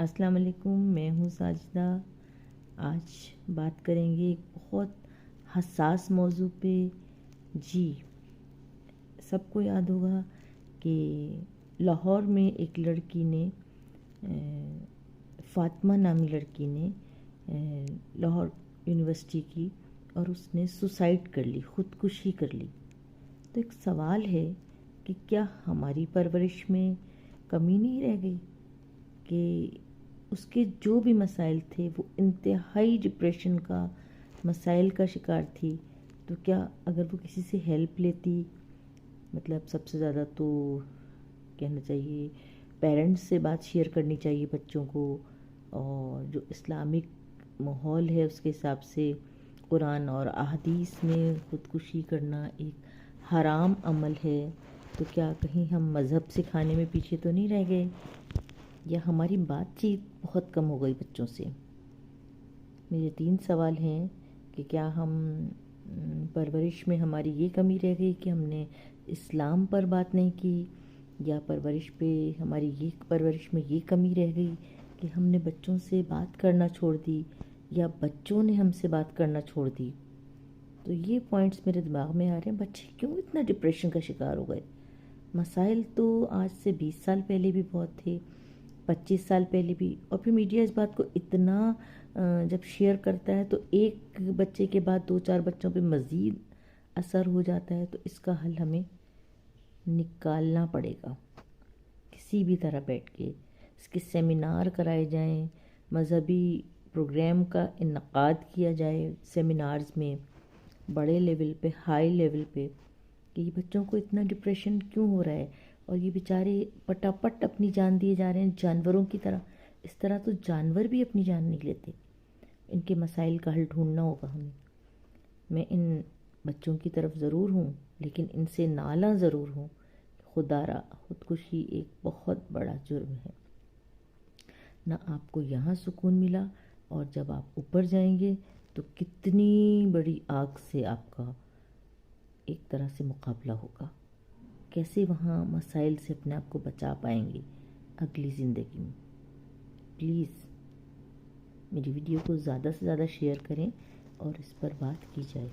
السلام علیکم، میں ہوں ساجدہ۔ آج بات کریں گے ایک بہت حساس موضوع پہ۔ جی، سب کو یاد ہوگا کہ لاہور میں ایک لڑکی نے، فاطمہ نامی لڑکی نے لاہور یونیورسٹی کی، اور اس نے سوسائڈ کر لی، خودکشی کر لی۔ تو ایک سوال ہے کہ کیا ہماری پرورش میں کمی نہیں رہ گئی کہ اس کے جو بھی مسائل تھے وہ انتہائی ڈپریشن کا مسائل کا شکار تھی؟ تو کیا اگر وہ کسی سے ہیلپ لیتی، مطلب سب سے زیادہ تو کہنا چاہیے پیرنٹس سے بات شیئر کرنی چاہیے بچوں کو، اور جو اسلامک ماحول ہے اس کے حساب سے قرآن اور احادیث میں خودکشی کرنا ایک حرام عمل ہے، تو کیا کہیں ہم مذہب سکھانے میں پیچھے تو نہیں رہ گئے، یا ہماری بات چیت بہت کم ہو گئی بچوں سے؟ میرے 3 سوال ہیں کہ کیا ہم پرورش میں ہماری یہ کمی رہ گئی کہ ہم نے اسلام پر بات نہیں کی، یا پرورش میں یہ کمی رہ گئی کہ ہم نے بچوں سے بات کرنا چھوڑ دی، یا بچوں نے ہم سے بات کرنا چھوڑ دی؟ تو یہ پوائنٹس میرے دماغ میں آ رہے ہیں، بچے کیوں اتنا ڈپریشن کا شکار ہو گئے؟ مسائل تو آج سے 20 سال پہلے بھی بہت تھے، 25 سال پہلے بھی، اور پھر میڈیا اس بات کو اتنا جب شیئر کرتا ہے تو ایک بچے کے بعد 2-4 بچوں پہ مزید اثر ہو جاتا ہے۔ تو اس کا حل ہمیں نکالنا پڑے گا کسی بھی طرح بیٹھ کے، اس کے سیمینار کرائے جائیں، مذہبی پروگرام کا انعقاد کیا جائے سیمینارز میں، بڑے لیول پہ، ہائی لیول پہ، کہ یہ بچوں کو اتنا ڈپریشن کیوں ہو رہا ہے، اور یہ بیچارے پٹاپٹ اپنی جان دیے جا رہے ہیں جانوروں کی طرح۔ اس طرح تو جانور بھی اپنی جان نہیں لیتے۔ ان کے مسائل کا حل ڈھونڈنا ہوگا ہمیں۔ میں ان بچوں کی طرف ضرور ہوں، لیکن ان سے نالاں ضرور ہوں۔ خدا را، خودکشی ایک بہت بڑا جرم ہے۔ نہ آپ کو یہاں سکون ملا، اور جب آپ اوپر جائیں گے تو کتنی بڑی آگ سے آپ کا ایک طرح سے مقابلہ ہوگا۔ کیسے وہاں مسائل سے اپنے آپ کو بچا پائیں گے اگلی زندگی میں؟ پلیز میری ویڈیو کو زیادہ سے زیادہ شیئر کریں اور اس پر بات کی جائے۔